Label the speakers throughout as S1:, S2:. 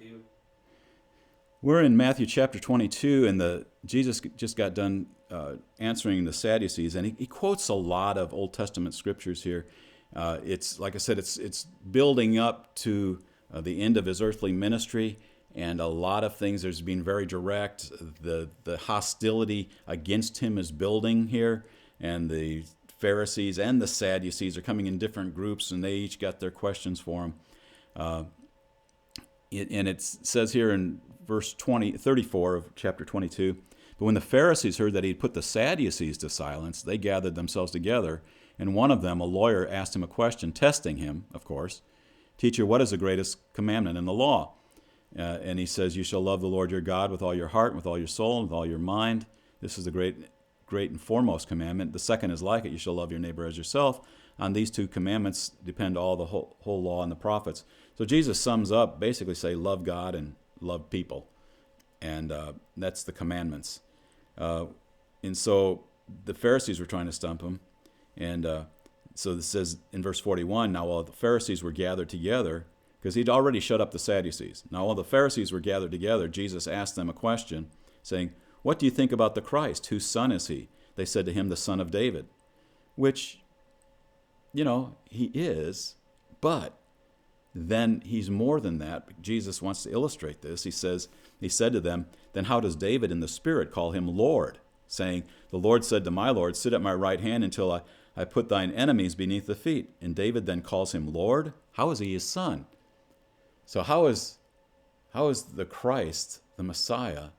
S1: Matthew.
S2: We're in Matthew chapter 22, and Jesus just got done answering the Sadducees, and he quotes a lot of Old Testament scriptures here. It's like I said, it's building up to the end of his earthly ministry, and a lot of things. There's been very direct. The hostility against him is building here, and the Pharisees and the Sadducees are coming in different groups, and they each got their questions for him. And it says here in verse 34 of chapter 22, but when the Pharisees heard that he had put the Sadducees to silence, they gathered themselves together, and one of them, a lawyer, asked him a question, testing him, of course. Teacher, what is the greatest commandment in the law? And he says, you shall love the Lord your God with all your heart, with all your soul, and with all your mind. This is the great and foremost commandment. The second is like it, you shall love your neighbor as yourself. On these two commandments depend all the whole law and the prophets. So Jesus sums up, basically say, love God and love people. And that's the commandments. And so the Pharisees were trying to stump him. And so it says in verse 41, now while the Pharisees were gathered together, because he'd already shut up the Sadducees. Now while the Pharisees were gathered together, Jesus asked them a question, saying, what do you think about the Christ? Whose son is he? They said to him, the son of David. Which, he is, but then he's more than that. Jesus wants to illustrate this. He said to them, then how does David in the Spirit call him Lord, saying, the Lord said to my Lord, sit at my right hand until I put thine enemies beneath the feet. And David then calls him Lord. How is he his son? So how is the Christ, the Messiah,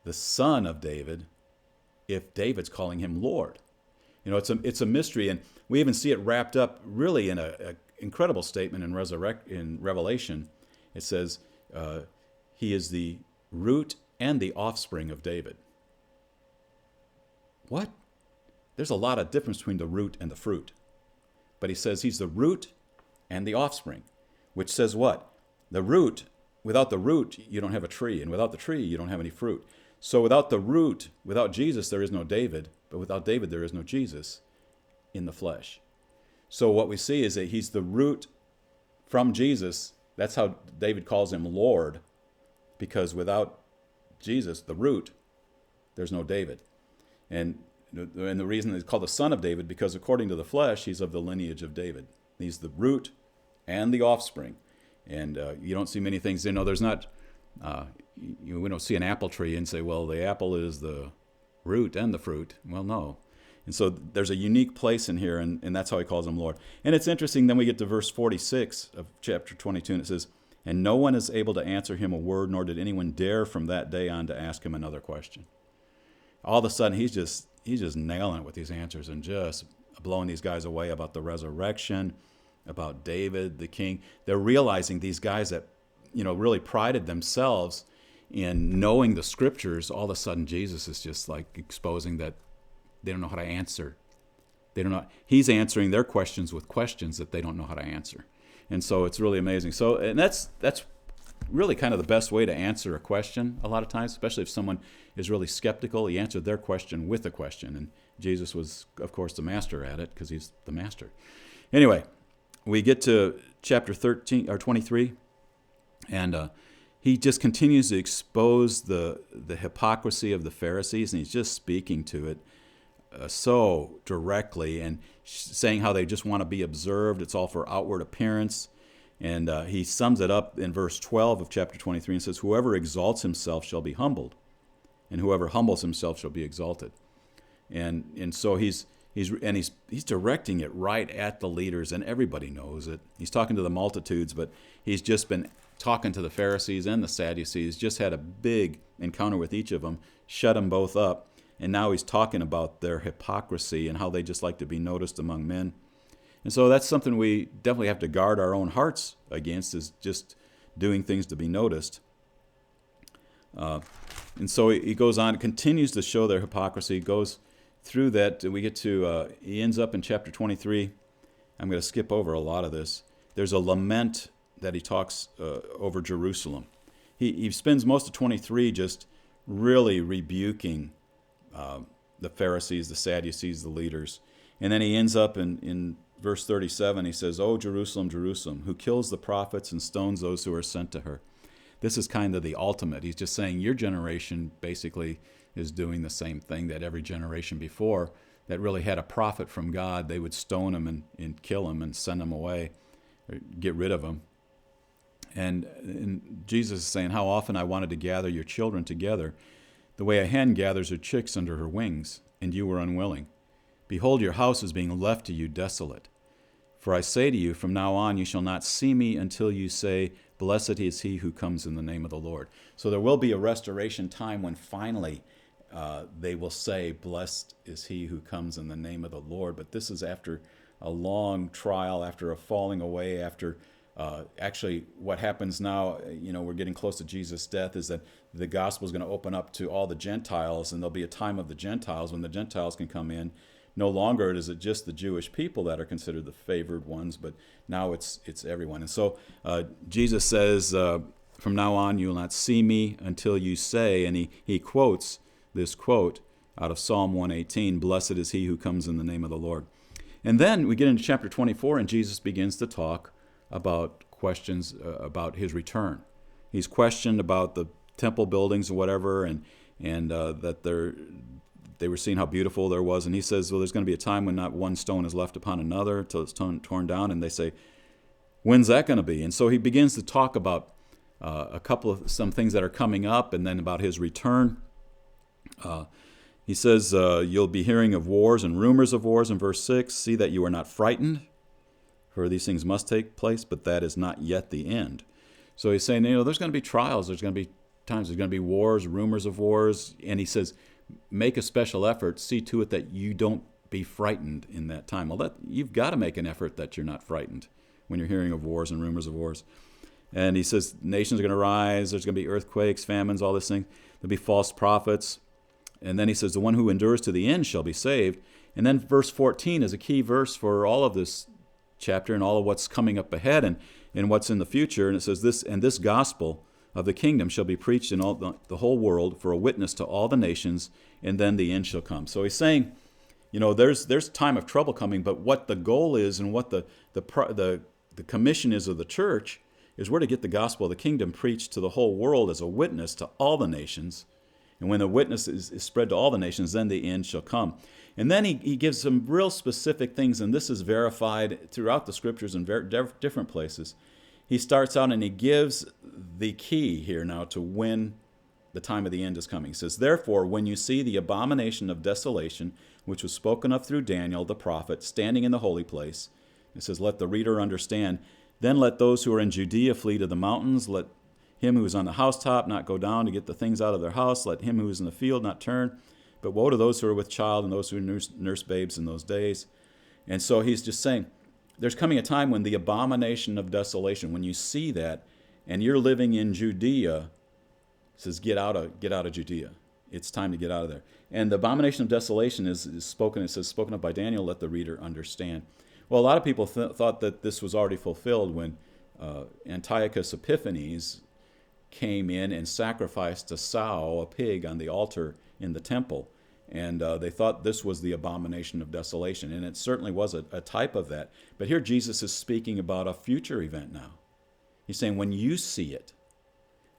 S2: the son of David, if David's calling him Lord? It's a mystery, and we even see it wrapped up really in an incredible statement in Revelation. It says, he is the root and the offspring of David. What? There's a lot of difference between the root and the fruit. But he says he's the root and the offspring, which says what? The root, without the root, you don't have a tree, and without the tree, you don't have any fruit. So without the root, without Jesus, there is no David, but without David, there is no Jesus in the flesh. So what we see is that he's the root from Jesus. That's how David calls him Lord, because without Jesus, the root, there's no David. And the reason it's called the son of David, because according to the flesh, he's of the lineage of David. He's the root and the offspring. And you don't see many things. There's not, we don't see an apple tree and say, well, the apple is the root and the fruit. Well, no. And so there's a unique place in here, and that's how he calls him Lord. And it's interesting, then we get to verse 46 of chapter 22, and it says, and no one is able to answer him a word, nor did anyone dare from that day on to ask him another question. All of a sudden, he's just nailing it with these answers and just blowing these guys away about the resurrection, about David, the king. They're realizing these guys that, really prided themselves in knowing the scriptures, all of a sudden Jesus is just like exposing that they don't know how to answer. They don't know. He's answering their questions with questions that they don't know how to answer. And so it's really amazing. So, and that's really kind of the best way to answer a question a lot of times, especially if someone is really skeptical. He answered their question with a question. And Jesus was, of course, the master at it because he's the master. Anyway, we get to chapter 23, and he just continues to expose the hypocrisy of the Pharisees, and he's just speaking to it so directly and saying how they just want to be observed. It's all for outward appearance. And he sums it up in verse 12 of chapter 23 and says, whoever exalts himself shall be humbled, and whoever humbles himself shall be exalted. And so he's directing it right at the leaders, and everybody knows it. He's talking to the multitudes, but he's just been talking to the Pharisees and the Sadducees, just had a big encounter with each of them, shut them both up, and now he's talking about their hypocrisy and how they just like to be noticed among men. And so that's something we definitely have to guard our own hearts against, is just doing things to be noticed. And so he goes on, continues to show their hypocrisy, goes through that. We get to, he ends up in chapter 23. I'm going to skip over a lot of this. There's a lament that he talks over Jerusalem. He spends most of 23 just really rebuking the Pharisees, the Sadducees, the leaders. And then he ends up in verse 37, he says, O Jerusalem, Jerusalem, who kills the prophets and stones those who are sent to her. this is kind of the ultimate. He's just saying your generation basically is doing the same thing that every generation before that really had a prophet from God. They would stone him and kill him and send him away, or get rid of him. And Jesus is saying, how often I wanted to gather your children together, the way a hen gathers her chicks under her wings, and you were unwilling. Behold, your house is being left to you desolate. For I say to you, from now on you shall not see me until you say, blessed is he who comes in the name of the Lord. So there will be a restoration time when finally they will say, blessed is he who comes in the name of the Lord. But this is after a long trial, after a falling away, after actually what happens now, we're getting close to Jesus' death, is that the gospel is going to open up to all the Gentiles, and there'll be a time of the Gentiles when the Gentiles can come in. No longer is it just the Jewish people that are considered the favored ones, but now it's everyone. And so Jesus says, from now on you will not see me until you say, and he quotes this quote out of Psalm 118, blessed is he who comes in the name of the Lord. And then we get into chapter 24, and Jesus begins to talk about questions about his return. He's questioned about the temple buildings or whatever, and that they were seeing how beautiful there was. And he says, well, there's going to be a time when not one stone is left upon another until it's torn down. And they say, when's that going to be? And so he begins to talk about some things that are coming up, and then about his return. He says, you'll be hearing of wars and rumors of wars in verse 6. See that you are not frightened, for these things must take place, but that is not yet the end. So he's saying, there's going to be trials. There's going to be times. There's going to be wars, rumors of wars. And he says, make a special effort. See to it that you don't be frightened in that time. Well, you've got to make an effort that you're not frightened when you're hearing of wars and rumors of wars. And he says, nations are going to rise. There's going to be earthquakes, famines, all this thing. There'll be false prophets. And then he says, the one who endures to the end shall be saved. And then verse 14 is a key verse for all of this chapter and all of what's coming up ahead and what's in the future. And it says, this gospel of the kingdom shall be preached in all the whole world for a witness to all the nations, and then the end shall come. So he's saying, there's time of trouble coming, but what the goal is and what the commission is of the church is we're to get the gospel of the kingdom preached to the whole world as a witness to all the nations. And when the witness is spread to all the nations, then the end shall come. And then he gives some real specific things, and this is verified throughout the scriptures in different places. He starts out and he gives the key here now to when the time of the end is coming. He says, therefore, when you see the abomination of desolation, which was spoken of through Daniel the prophet, standing in the holy place, it says, let the reader understand. Then let those who are in Judea flee to the mountains. Let him who is on the housetop not go down to get the things out of their house. Let him who is in the field not turn. But woe to those who are with child and those who nurse babes in those days. And so he's just saying, there's coming a time when the abomination of desolation, when you see that, and you're living in Judea, it says, get out of Judea. It's time to get out of there. And the abomination of desolation is spoken, it says, spoken of by Daniel, let the reader understand. Well, a lot of people thought that this was already fulfilled when Antiochus Epiphanes came in and sacrificed a sow, a pig, on the altar in the temple. And they thought this was the abomination of desolation. And it certainly was a type of that. But here Jesus is speaking about a future event now. He's saying when you see it,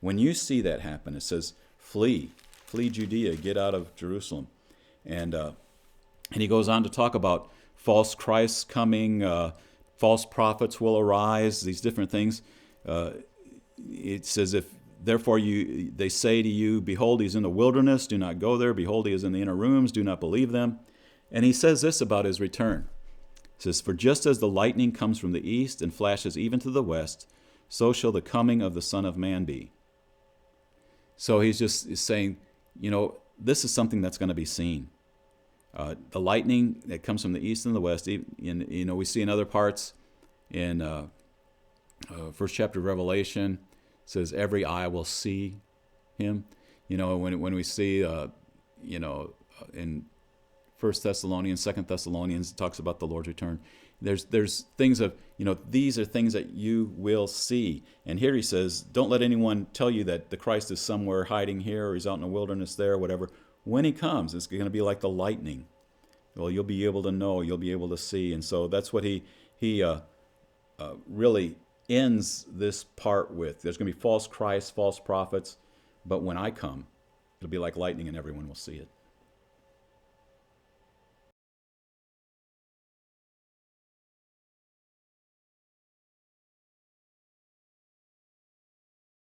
S2: when you see that happen, it says, flee Judea, get out of Jerusalem. And he goes on to talk about false Christs coming, false prophets will arise, these different things. It says, therefore they say to you, behold, he's in the wilderness, do not go there. Behold, he is in the inner rooms, do not believe them. And he says this about his return. He says, for just as the lightning comes from the east and flashes even to the west, so shall the coming of the Son of Man be. So he's saying, this is something that's going to be seen. The lightning that comes from the east and the west, we see in other parts in first chapter of Revelation, says every eye will see him. When we see, in 1 Thessalonians, 2 Thessalonians, it talks about the Lord's return. There's things of, these are things that you will see. And here he says, don't let anyone tell you that the Christ is somewhere hiding here or he's out in the wilderness there or whatever. When he comes, it's going to be like the lightning. Well, you'll be able to know, you'll be able to see. And so that's what he really ends this part with, there's going to be false Christs, false prophets, but when I come, it'll be like lightning and everyone will see it.